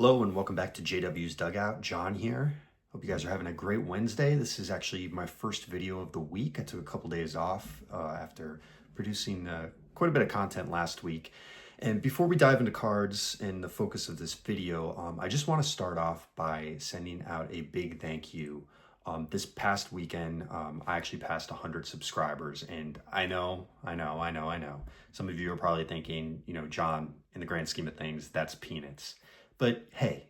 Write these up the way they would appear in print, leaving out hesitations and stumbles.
Hello and welcome back to JW's Dugout. John here. Hope you guys are having a great Wednesday. This is actually my first video of the week. I took a couple days off after producing quite a bit of content last week. And before we dive into cards and the focus of this video, I just want to start off by sending out a big thank you. This past weekend, I actually passed 100 subscribers, and I know. Some of you are probably thinking, John, in the grand scheme of things, that's peanuts. But hey,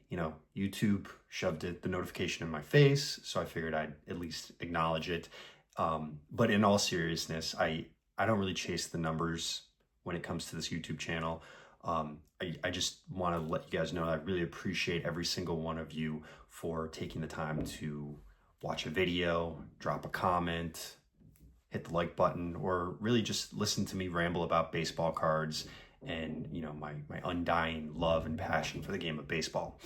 YouTube shoved the notification in my face, so I figured I'd at least acknowledge it. But in all seriousness, I don't really chase the numbers when it comes to this YouTube channel. I just want to let you guys know I really appreciate every single one of you for taking the time to watch a video, drop a comment, hit the like button, or really just listen to me ramble about baseball cards and my undying love and passion for the game of baseball.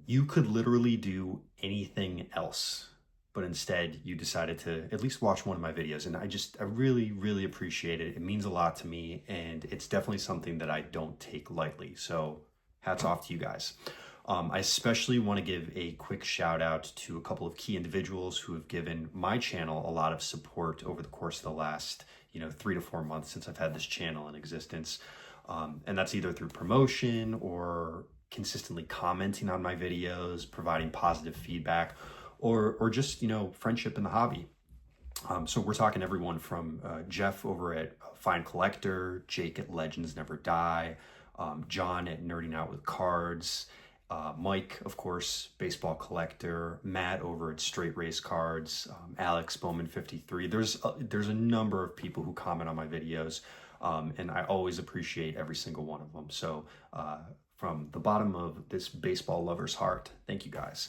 You could literally do anything else, but instead you decided to at least watch one of my videos, and I really appreciate it. It means a lot to me, and it's definitely something that I don't take lightly, so hats off to you guys. I especially want to give a quick shout out to a couple of key individuals who have given my channel a lot of support over the course of the last 3 to 4 months since I've had this channel in existence. And that's either through promotion or consistently commenting on my videos, providing positive feedback, or just, friendship in the hobby. So we're talking everyone from Jeff over at Fine Collector, Jake at Legends Never Die, John at Nerding Out with Cards, Mike, of course, Baseball Collector, Matt over at Straight Race Cards, Alex, Bowman 53. There's a number of people who comment on my videos. And I always appreciate every single one of them. So from the bottom of this baseball lover's heart, thank you guys.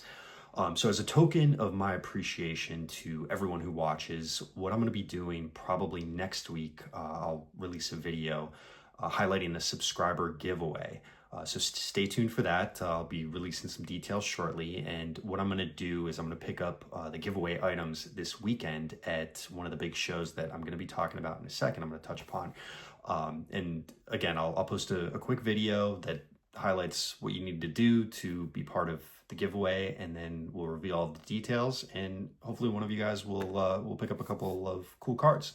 So as a token of my appreciation to everyone who watches, what I'm going to be doing probably next week, I'll release a video highlighting the subscriber giveaway. So stay tuned for that. I'll be releasing some details shortly. And what I'm going to do is I'm going to pick up the giveaway items this weekend at one of the big shows that I'm going to be talking about in a second. I'm going to touch upon. And again, I'll post a quick video that highlights what you need to do to be part of the giveaway, and then we'll reveal all the details. And hopefully one of you guys will pick up a couple of cool cards.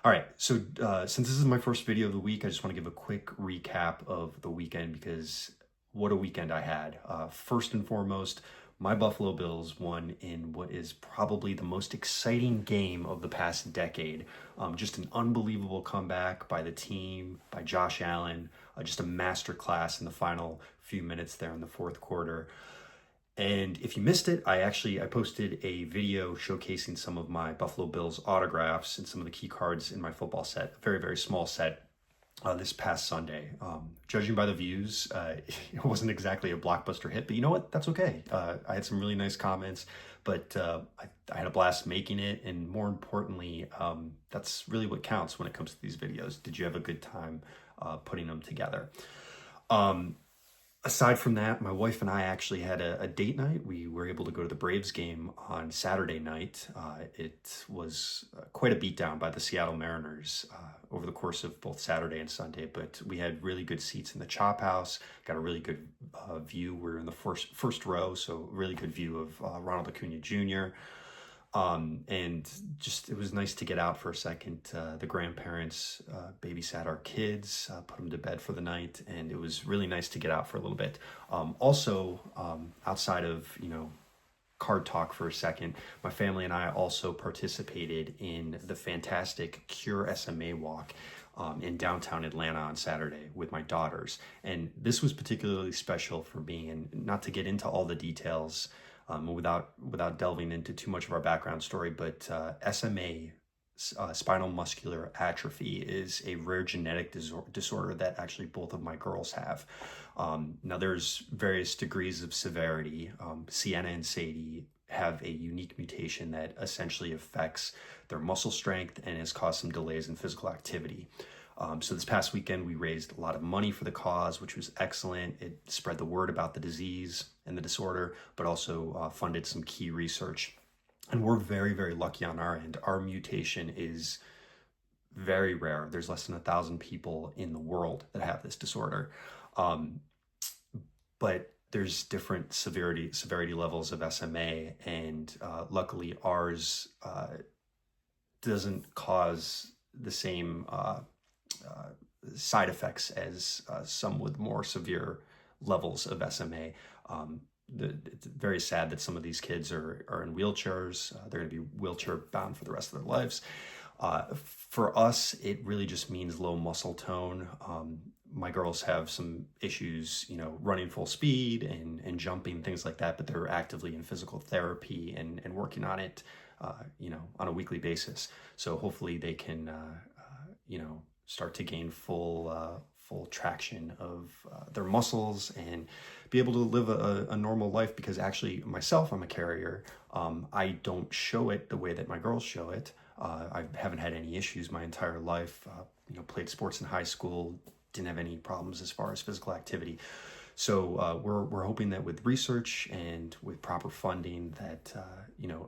All right, so since this is my first video of the week, I just want to give a quick recap of the weekend, because what a weekend I had. First and foremost, my Buffalo Bills won in what is probably the most exciting game of the past decade. Just an unbelievable comeback by the team, by Josh Allen, just a masterclass in the final few minutes there in the fourth quarter. And if you missed it, I posted a video showcasing some of my Buffalo Bills autographs and some of the key cards in my football set, a very small set, this past Sunday. Judging by the views, it wasn't exactly a blockbuster hit, but you know what? That's okay. I had some really nice comments, but I had a blast making it, and more importantly, that's really what counts when it comes to these videos. Did you have a good time putting them together? Aside from that, my wife and I actually had a date night. We were able to go to the Braves game on Saturday night. It was quite a beatdown by the Seattle Mariners over the course of both Saturday and Sunday, but we had really good seats in the Chop House, got a really good view. We were in the first row, so really good view of Ronald Acuna Jr., and just, it was nice to get out for a second. The grandparents babysat our kids, put them to bed for the night, and it was really nice to get out for a little bit. Also, outside of, card talk for a second, my family and I also participated in the fantastic Cure SMA walk in downtown Atlanta on Saturday with my daughters. And this was particularly special for me, and not to get into all the details, without delving into too much of our background story, but SMA, spinal muscular atrophy, is a rare genetic disorder that actually both of my girls have. Now there's various degrees of severity. Sienna and Sadie have a unique mutation that essentially affects their muscle strength and has caused some delays in physical activity. So this past weekend, we raised a lot of money for the cause, which was excellent. It spread the word about the disease and the disorder, but also funded some key research. And we're very lucky on our end. Our mutation is very rare. There's less than 1,000 people in the world that have this disorder. But there's different severity levels of SMA, and luckily ours doesn't cause the same side effects as some with more severe levels of SMA. It's very sad that some of these kids are in wheelchairs. They're going to be wheelchair bound for the rest of their lives. For us, it really just means low muscle tone. My girls have some issues, running full speed and jumping, things like that, but they're actively in physical therapy and working on it, on a weekly basis. So hopefully they can, start to gain full traction of their muscles and be able to live a normal life, because actually myself, I'm a carrier. I don't show it the way that my girls show it. I haven't had any issues my entire life. Played sports in high school, didn't have any problems as far as physical activity. So we're hoping that with research and with proper funding that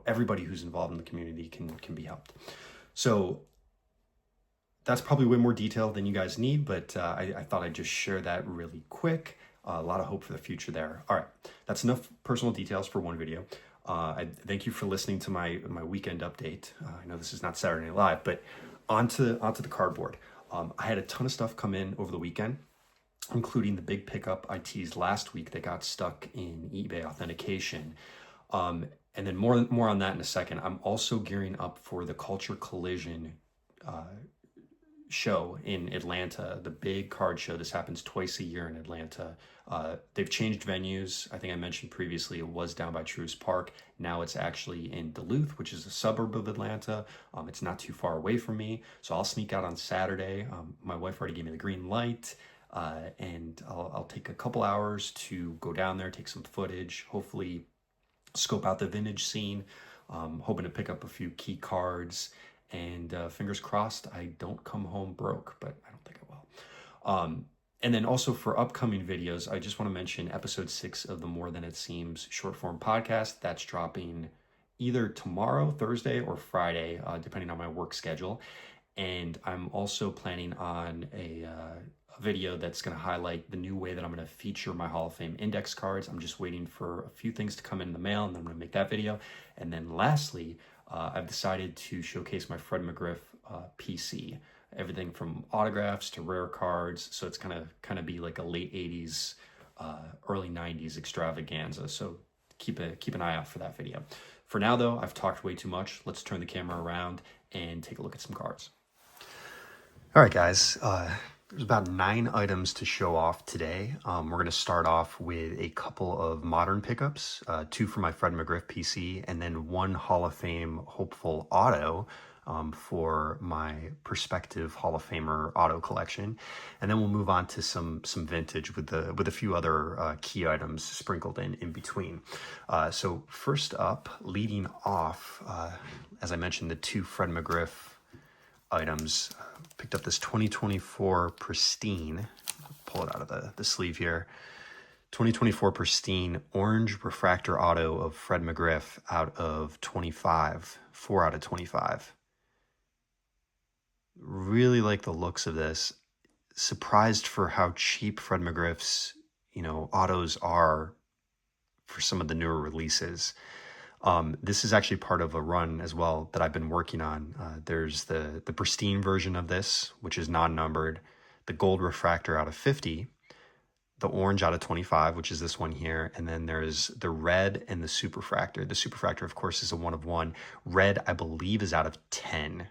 everybody who's involved in the community can be helped. So that's probably way more detail than you guys need, but I thought I'd just share that really quick. A lot of hope for the future there. All right, that's enough personal details for one video. I thank you for listening to my weekend update. I know this is not Saturday Night Live, but onto the cardboard. I had a ton of stuff come in over the weekend, including the big pickup I teased last week that got stuck in eBay authentication. And then more on that in a second. I'm also gearing up for the Culture Collision show in Atlanta, the big card show. This happens twice a year in Atlanta. They've changed venues. I think I mentioned previously it was down by Truist Park. Now it's actually in Duluth, which is a suburb of Atlanta. It's not too far away from me, so I'll sneak out on Saturday. My wife already gave me the green light, and I'll take a couple hours to go down there, take some footage, hopefully scope out the vintage scene. Hoping to pick up a few key cards, and fingers crossed I don't come home broke, but I don't think I will. And then also for upcoming videos, I just want to mention episode 6 of the More Than It Seems short form podcast. That's dropping either tomorrow, Thursday, or Friday, depending on my work schedule. And I'm also planning on a video that's going to highlight the new way that I'm going to feature my Hall of Fame index cards. I'm just waiting for a few things to come in the mail, and then I'm going to make that video. And then lastly, I've decided to showcase my Fred McGriff PC. Everything from autographs to rare cards. So it's kind of be like a late 80s, early 90s extravaganza. So keep an eye out for that video. For now though, I've talked way too much. Let's turn the camera around and take a look at some cards. All right, guys. There's about 9 items to show off today. We're going to start off with a couple of modern pickups, 2 for my Fred McGriff PC, and then 1 Hall of Fame hopeful auto for my prospective Hall of Famer auto collection. And then we'll move on to some vintage with a few other key items sprinkled in between. So first up, leading off, as I mentioned, the 2 Fred McGriff items. Picked up this 2024 Pristine, pull it out of the sleeve here, 2024 Pristine Orange Refractor Auto of Fred McGriff out of 25, 4 out of 25. Really like the looks of this. Surprised for how cheap Fred McGriff's, autos are for some of the newer releases. This is actually part of a run as well that I've been working on. There's the Pristine version of this, which is non-numbered, the Gold Refractor out of 50, the Orange out of 25, which is this one here, and then there's the Red and the Superfractor. The Superfractor, of course, is a 1 of 1. Red, I believe, is out of 10.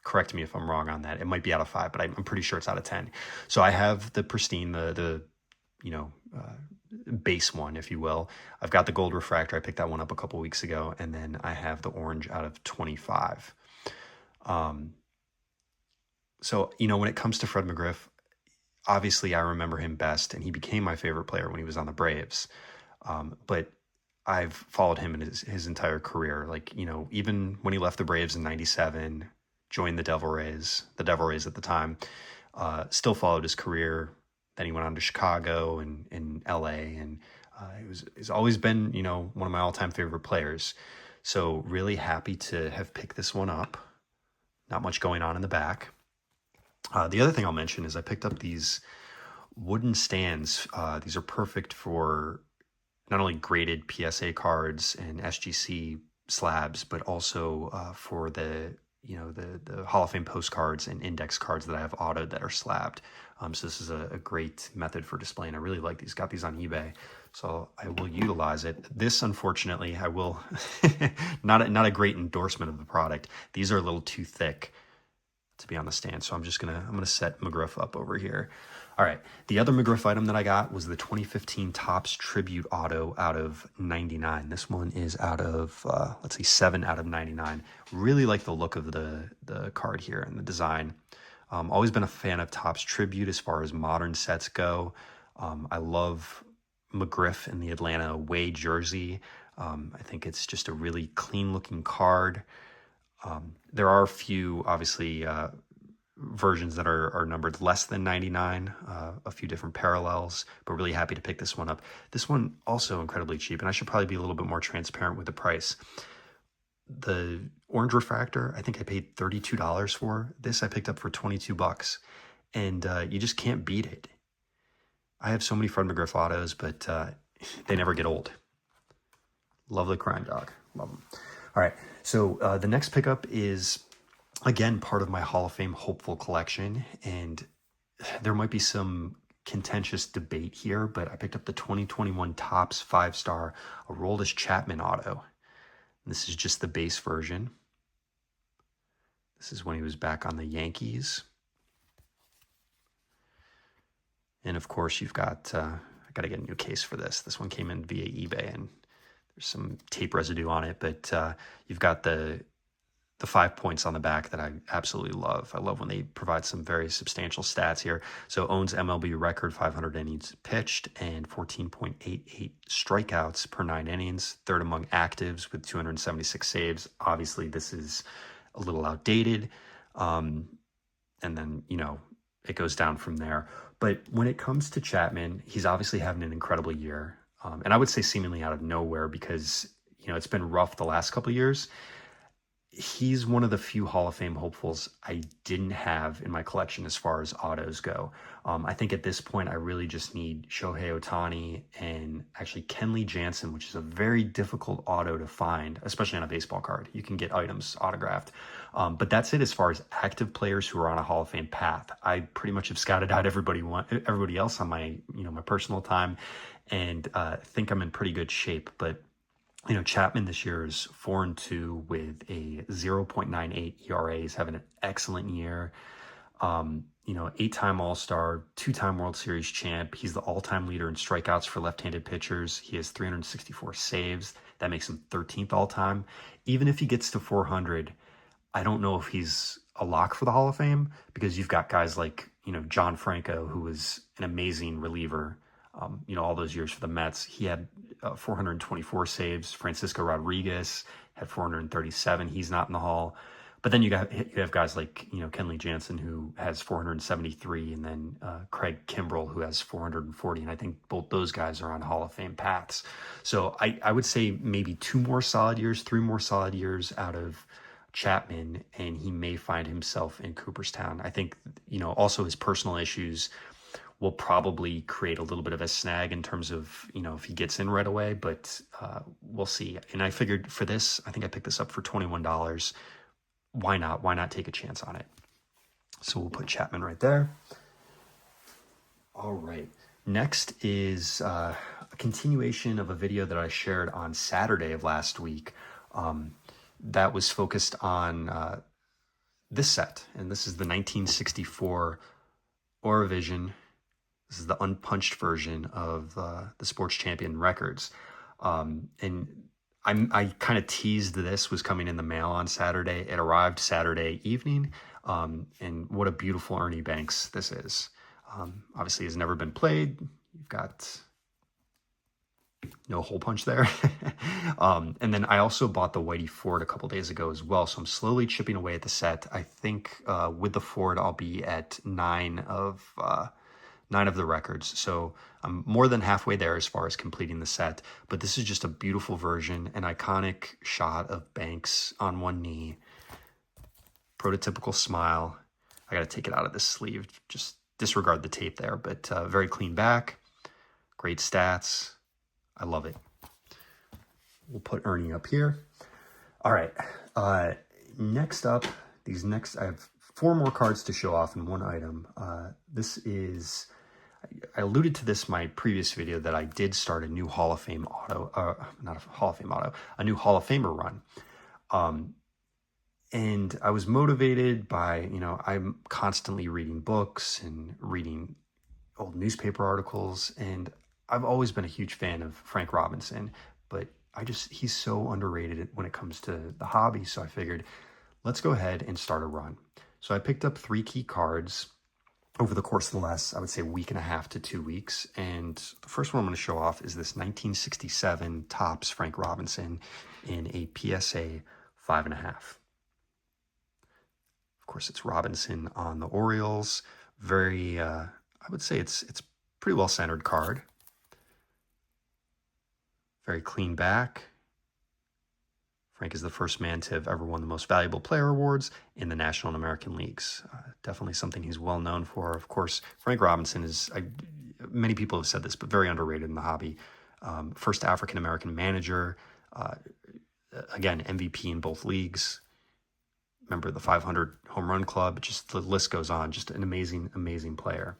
Correct me if I'm wrong on that. It might be out of 5, but I'm pretty sure it's out of 10. So I have the Pristine, the base one, if you will. I've got the Gold Refractor. I picked that one up a couple weeks ago, and then I have the Orange out of 25. So, when it comes to Fred McGriff, obviously I remember him best, and he became my favorite player when he was on the Braves. But I've followed him in his entire career. Even when he left the Braves in 97, joined the Devil Rays at the time, still followed his career. Then he went on to Chicago and in LA, and he's always been, one of my all-time favorite players. So really happy to have picked this one up. Not much going on in the back. The other thing I'll mention is I picked up these wooden stands. These are perfect for not only graded PSA cards and SGC slabs, but also for the the Hall of Fame postcards and index cards that I have autoed that are slabbed. So this is a great method for displaying. I really like these. Got these on eBay, so I will utilize it. This, unfortunately, I will not a great endorsement of the product. These are a little too thick to be on the stand, so I'm gonna set McGriff up over here. All right, the other McGriff item that I got was the 2015 Topps Tribute Auto out of 99. This one is out of, let's see, 7 out of 99. Really like the look of the card here and the design. Always been a fan of Topps Tribute as far as modern sets go. I love McGriff in the Atlanta away jersey. I think it's just a really clean looking card. There are a few, obviously, versions that are numbered less than 99, a few different parallels, but really happy to pick this one up. This one also incredibly cheap, and I should probably be a little bit more transparent with the price. The Orange Refractor, I think I paid $32 for. This I picked up for 22 bucks, and you just can't beat it. I have so many Fred McGriff autos, but they never get old. Love the crime dog. Love them. All right, so the next pickup is, again, part of my Hall of Fame hopeful collection, and there might be some contentious debate here, but I picked up the 2021 Topps 5-star Aroldis Chapman auto. This is just the base version. This is when he was back on the Yankees. And of course, you've got, I got to get a new case for this. This one came in via eBay, and there's some tape residue on it, but you've got the 5 points on the back that I absolutely love. I love when they provide some very substantial stats here. So owns MLB record 500 innings pitched and 14.88 strikeouts per 9 innings. Third among actives with 276 saves. Obviously, this is a little outdated. And then, it goes down from there. But when it comes to Chapman, he's obviously having an incredible year. And I would say seemingly out of nowhere because, it's been rough the last couple of years. He's one of the few Hall of Fame hopefuls I didn't have in my collection as far as autos go. I think at this point, I really just need Shohei Ohtani and actually Kenley Jansen, which is a very difficult auto to find, especially on a baseball card. You can get items autographed. But that's it as far as active players who are on a Hall of Fame path. I pretty much have scouted out everybody else on my, my personal time, and think I'm in pretty good shape. But Chapman this year is 4-2 with a 0.98 ERA. He's having an excellent year. 8-time All-Star, 2-time World Series champ. He's the all-time leader in strikeouts for left-handed pitchers. He has 364 saves. That makes him 13th all-time. Even if he gets to 400, I don't know if he's a lock for the Hall of Fame because you've got guys like, John Franco, who was an amazing reliever. All those years for the Mets. He had 424 saves. Francisco Rodriguez had 437. He's not in the Hall. But then you have guys like, Kenley Jansen, who has 473, and then Craig Kimbrell, who has 440. And I think both those guys are on Hall of Fame paths. So I would say maybe 2 more solid years, 3 more solid years out of Chapman, and he may find himself in Cooperstown. I think, also his personal issues will probably create a little bit of a snag in terms of, if he gets in right away, but we'll see. And I figured for this, I think I picked this up for $21. Why not? Why not take a chance on it? So we'll put Chapman right there. All right. Next is a continuation of a video that I shared on Saturday of last week that was focused on this set. And this is the 1964 Auravision. This is the unpunched version of the Sports Champion records. And I kind of teased this was coming in the mail on Saturday. It arrived Saturday evening. And what a beautiful Ernie Banks this is. Obviously has never been played. You've got no hole punch there. And then I also bought the Whitey Ford a couple days ago as well. So I'm slowly chipping away at the set. I think with the Ford, I'll be at 9 of the records. So I'm more than halfway there as far as completing the set. But this is just a beautiful version, an iconic shot of Banks on one knee. Prototypical smile. I got to take it out of this sleeve just disregard the tape there, but very clean back, great stats. I love it. We'll put Ernie up here. All right, next up, I have 4 more cards to show off in one item. This is, I alluded to this in my previous video that I did start a new Hall of Fame auto, not a Hall of Fame auto, a new Hall of Famer run. And I was motivated by, I'm constantly reading books and reading old newspaper articles, and I've always been a huge fan of Frank Robinson, but he's so underrated when it comes to the hobby. So I figured, let's go ahead and start a run. So I picked up 3 key cards over the course of the last, I would say, week and a half to 2 weeks. And the first one I'm going to show off is this 1967 Topps Frank Robinson in a PSA 5.5. Of course, it's Robinson on the Orioles. Very, I would say it's pretty well centered card. Very clean back. Frank is the first man to have ever won the Most Valuable Player awards in the National and American Leagues. Definitely something he's well known for. Of course, Frank Robinson is, many people have said this, but very underrated in the hobby. First African-American manager. Again, MVP in both leagues. Member of the 500 Home Run Club. Just the list goes on. Just an amazing, amazing player.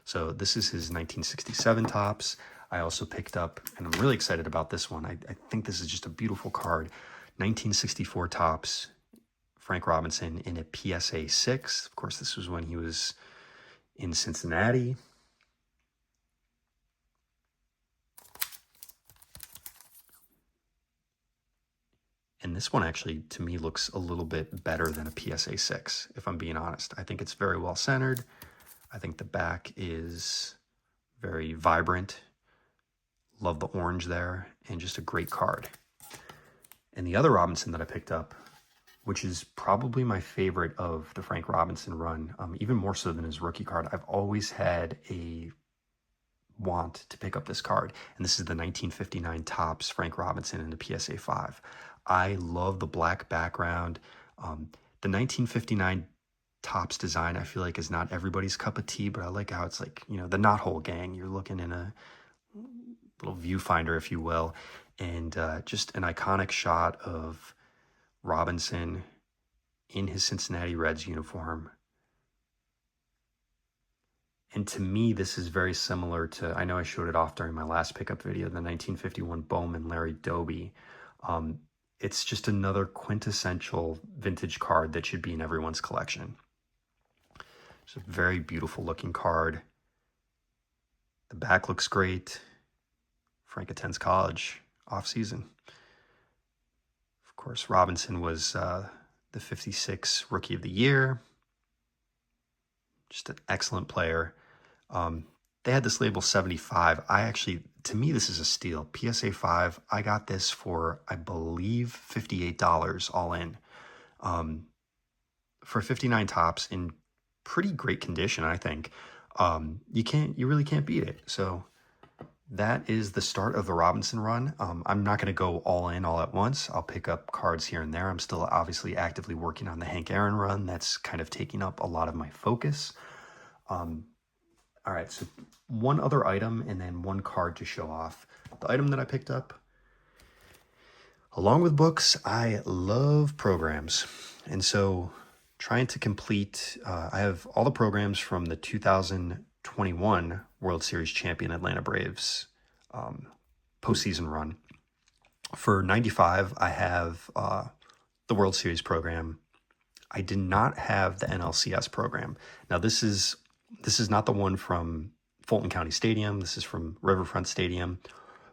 So this is his 1967 Topps. I also picked up, and I'm really excited about this one. I think this is just a beautiful card. 1964 Topps, Frank Robinson in a PSA 6. Of course, this was when he was in Cincinnati. And this one actually, to me, looks a little bit better than a PSA 6, if I'm being honest. I think it's very well centered. I think the back is very vibrant. Love the orange there, and just a great card. And the other Robinson that I picked up, which is probably my favorite of the Frank Robinson run, even more so than his rookie card. I've always had a want to pick up this card, and this is the 1959 Topps Frank Robinson in the PSA 5. I love the black background. The 1959 Topps design, I feel like, is not everybody's cup of tea, but I like how it's like, the knothole gang. You're looking in a little viewfinder, if you will, and just an iconic shot of Robinson in his Cincinnati Reds uniform. And to me, this is very similar to, I know I showed it off during my last pickup video, the 1951 Bowman Larry Doby. It's just another quintessential vintage card that should be in everyone's collection. It's a very beautiful looking card. The back looks great. Frank attends college off season. Of course, Robinson was the 56 Rookie of the Year. Just an excellent player. They had this label 75. To me, this is a steal. PSA 5, I got this for, I believe, $58 all in. For 59 Topps in pretty great condition, I think. You really can't beat it. So that is the start of the Robinson run. I'm not going to go all in all at once. I'll pick up cards here and there. I'm still obviously actively working on the Hank Aaron run. That's kind of taking up a lot of my focus. All right, so one other item and then one card to show off. The item that I picked up, along with books, I love programs. And so trying to complete, I have all the programs from the 2021 World Series champion Atlanta Braves postseason run. For 95, I have the World Series program. I did not have the NLCS program. Now, this is not the one from Fulton County Stadium. This is from Riverfront Stadium,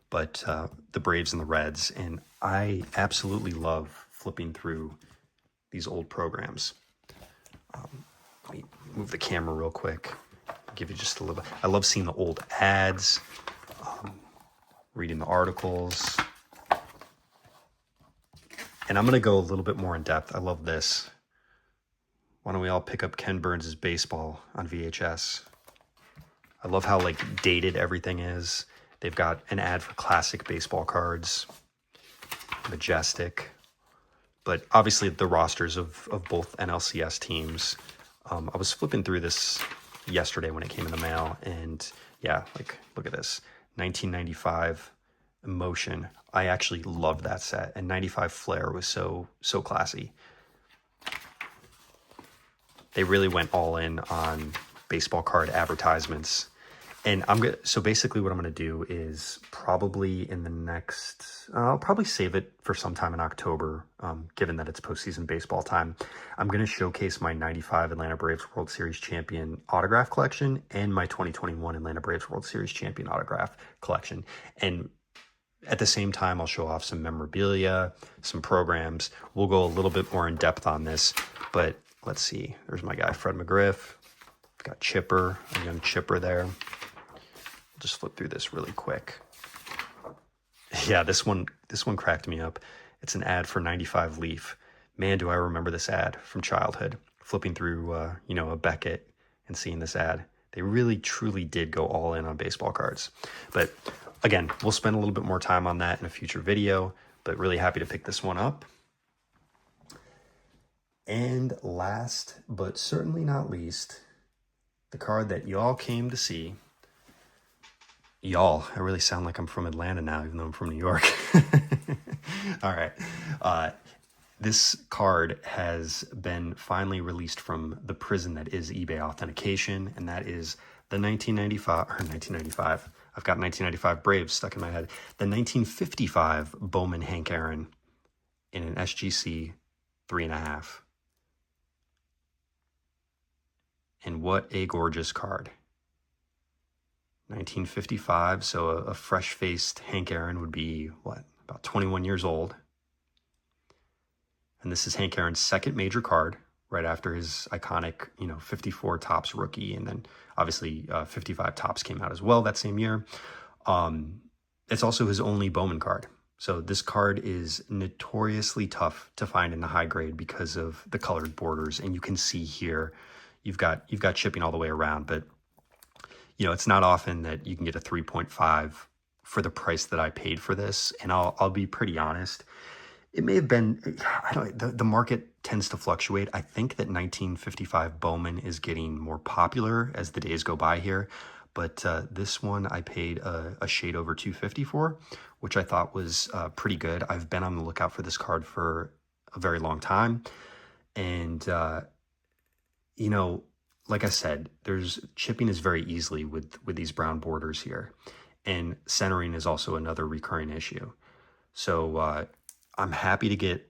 but the Braves and the Reds. And I absolutely love flipping through these old programs. Let me move the camera real quick. Give you just a little bit. I love seeing the old ads, reading the articles. And I'm going to go a little bit more in depth. I love this. Why don't we all pick up Ken Burns' Baseball on VHS? I love how dated everything is. They've got an ad for classic baseball cards. Majestic. But obviously the rosters of both NLCS teams. I was flipping through this yesterday when it came in the mail. And yeah, like, look at this. 1995 Emotion. I actually loved that set. And 95 Flair was so classy. They really went all in on baseball card advertisements. And so basically what I'm going to do is probably in the next, I'll probably save it for sometime in October, given that it's postseason baseball time. I'm going to showcase my 95 Atlanta Braves World Series champion autograph collection and my 2021 Atlanta Braves World Series champion autograph collection. And at the same time, I'll show off some memorabilia, some programs. We'll go a little bit more in depth on this, but let's see. There's my guy, Fred McGriff. Got Chipper, a young Chipper there. Just flip through this really quick. Yeah, this one cracked me up. It's an ad for 95 Leaf. Man, do I remember this ad from childhood. Flipping through, a Beckett and seeing this ad. They really, truly did go all in on baseball cards. But again, we'll spend a little bit more time on that in a future video, but really happy to pick this one up. And last, but certainly not least, the card that y'all came to see. Y'all, I really sound like I'm from Atlanta now, even though I'm from New York. All right. This card has been finally released from the prison that is eBay authentication, and that is the 1995. I've got 1995 Braves stuck in my head. The 1955 Bowman Hank Aaron in an SGC 3.5. And what a gorgeous card. 1955, so a fresh-faced Hank Aaron would be, about 21 years old. And this is Hank Aaron's second major card, right after his iconic, 54 Topps rookie, and then obviously 55 Topps came out as well that same year. It's also his only Bowman card. So this card is notoriously tough to find in the high grade because of the colored borders, and you can see here, you've got chipping all the way around, but it's not often that you can get a 3.5 for the price that I paid for this. And I'll be pretty honest. It may have been, the market tends to fluctuate. I think that 1955 Bowman is getting more popular as the days go by here. But this one I paid a shade over $250 for, which I thought was pretty good. I've been on the lookout for this card for a very long time. And, like I said, chipping is very easily with these brown borders here, and centering is also another recurring issue. So I'm happy to get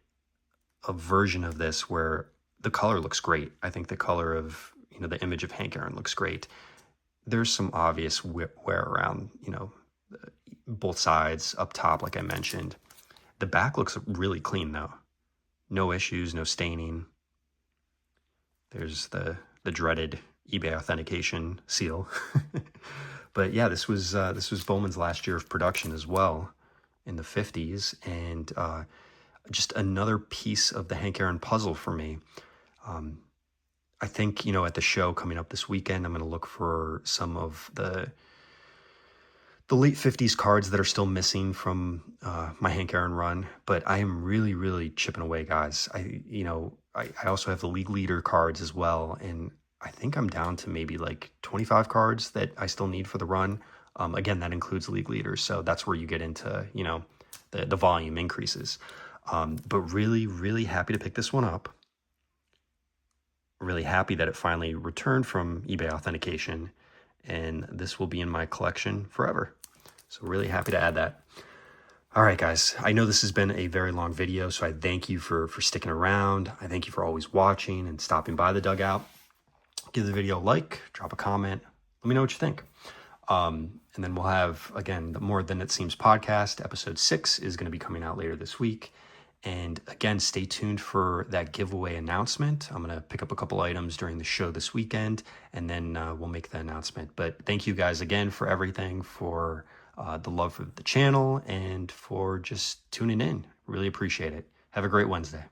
a version of this where the color looks great. I think the color of, the image of Hank Aaron looks great. There's some obvious wear around, both sides, up top, like I mentioned. The back looks really clean though. No issues, no staining. There's the dreaded eBay authentication seal. But yeah, this was Bowman's last year of production as well in the 50s, and just another piece of the Hank Aaron puzzle for me. I think, at the show coming up this weekend, I'm going to look for some of the late 50s cards that are still missing from my Hank Aaron run, but I am really, really chipping away, guys. I also have the league leader cards as well, and I think I'm down to maybe like 25 cards that I still need for the run. Again, that includes league leaders, so that's where you get into, the volume increases. But really, really happy to pick this one up. Really happy that it finally returned from eBay authentication, and this will be in my collection forever. So really happy to add that. All right, guys, I know this has been a very long video, so I thank you for sticking around. I thank you for always watching and stopping by the Dugout. Give the video a like, drop a comment, let me know what you think. And then we'll have, again, the More Than It Seems podcast. Episode 6 is going to be coming out later this week. And again, stay tuned for that giveaway announcement. I'm going to pick up a couple items during the show this weekend, and then we'll make the announcement. But thank you guys again for everything, for the love for the channel, and for just tuning in. Really appreciate it. Have a great Wednesday.